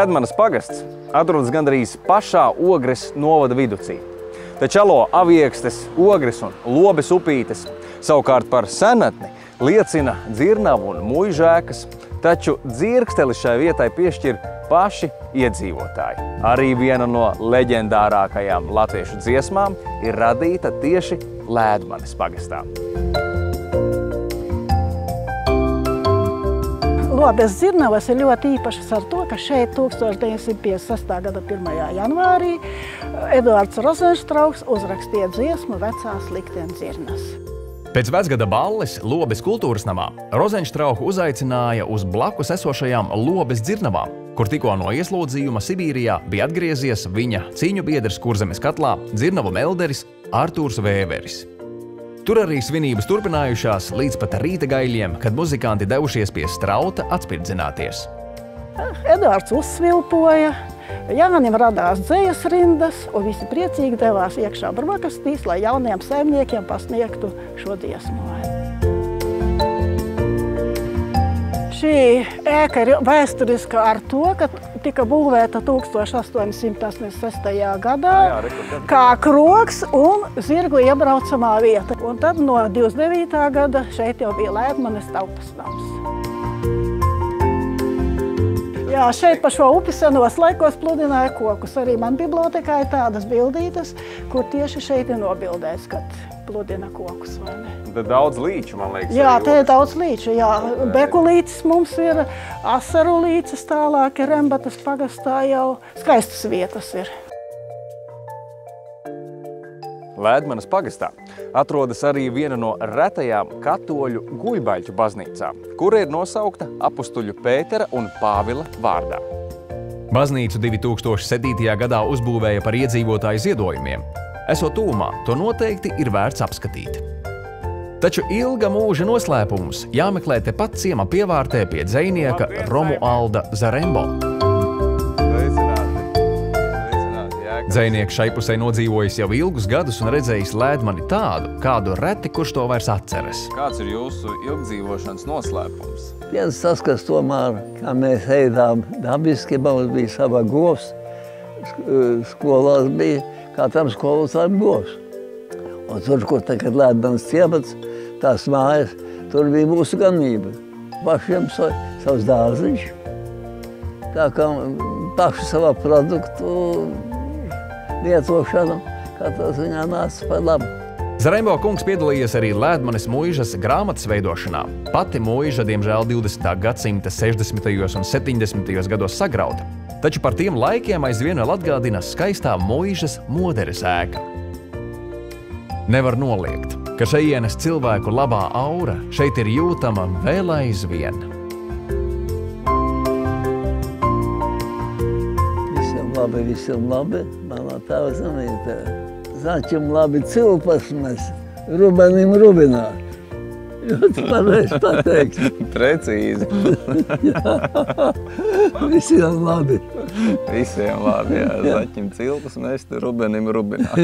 Lēdmanas pagasts atrodas gandrīz pašā Ogres novada viducī. Te čalo Aviekstes, Ogres un Lobes upītes. Savukārt par senatni liecina Dzirnavu un Muižēkas, taču dzirksteli šai vietai piešķir paši iedzīvotāji. Arī viena no leģendārākajām latviešu dziesmām ir radīta tieši Lēdmanes pagastā. Lobes Dzirnavas ir ļoti īpašas ar to, ka šeit 1956. gada 1. janvārī Eduards Rozenštrauks uzrakstīja dziesmu Vecās likteņdzirnas. Pēc vecgada balles Lobes kultūras namā Rozenštrauku uzaicināja uz blakus esošajām Lobes Dzirnavām, kur tikko no ieslodzījuma Sibīrijā bija atgriezies viņa cīņu biedrs Kurzemes katlā Dzirnavu melderis Artūrs Vēveris. Tur arī svinības turpinājušās līdz pat rīta gaiļiem, kad muzikanti devušies pie strauta atspirdzināties. Eduards uzsvilpoja, Jānim radās dzejas rindas, un visi priecīgi devās iekšā brokastīs, lai jauniem saimniekiem pasniegtu šo dziesmu. Šī ēka ir vēsturiska ar to, ka tika būvēta 1886. gadā kā krogs un zirgu iebraucamā vieta. Un tad no 29. gada šeit jau bija Lēdmanes tautas nams. Jā, šeit pa šo upi senos laikos pludināja kokus. Arī man bibliotekā ir tādas bildītes, kur tieši šeit ir nobildēts, kad pludina kokus, vai ne? Tad daudz līču, man liekas. Jā, te ir daudz līču, jā. Beku līcis mums ir, Asaru līcis tālāk ir Rembatas pagastā jau. Skaistas vietas ir. Lēdmanas pagastā atrodas arī viena no retajām katoļu guļbaļķu baznīcām, kura ir nosaukta apustuļu Pētera un Pāvila vārdā. Baznīcu 2007. gadā uzbūvēja par iedzīvotāju ziedojumiem. Esot tūmā, to noteikti ir vērts apskatīt. Taču ilga mūža noslēpums jāmeklē tepat ciema pievārtē pie dzejnieka Romualda Zarembo. Dzejnieks šai pusē nodzīvojis jau ilgus gadus un redzējis Lēdmani tādu, kādu reti kurš to vairs atceras. Kāds ir jūsu ilgdzīvošanas noslēpums? Viens tas, kas tomēr, kā mēs ēdām dabiski, mums bija sava govs, skolās bija katram skolotājiem govs. Un tur, kur tagad Lēdmanas ciemats, tās mājas, tur bija mūsu ganība. Pašiem savs dārziņš, tā kā paši savā produktu lietošanu, katrā ziņā nāca par labu. Zarembo kungs piedalījies arī Lēdmanes muižas grāmatas veidošanā. Pati muiža, diemžēl, 20. gadsimta 60. un 70. gados sagrauta, taču par tiem laikiem aizvien vēl atgādina skaistā muižas Moderes ēka. Nevar noliegt, ka šejienes cilvēku labā aura šeit ir jūtama vēl aizvien. Visam labi, manā tēvzam ir tā. Začam labi cilpas mēs Rubenim rubināt. Ļoti pareizi pateikt. Precīzi. Visiem labi. Visiem labi, jā. Začam cilpas mēs Rubenim rubināt.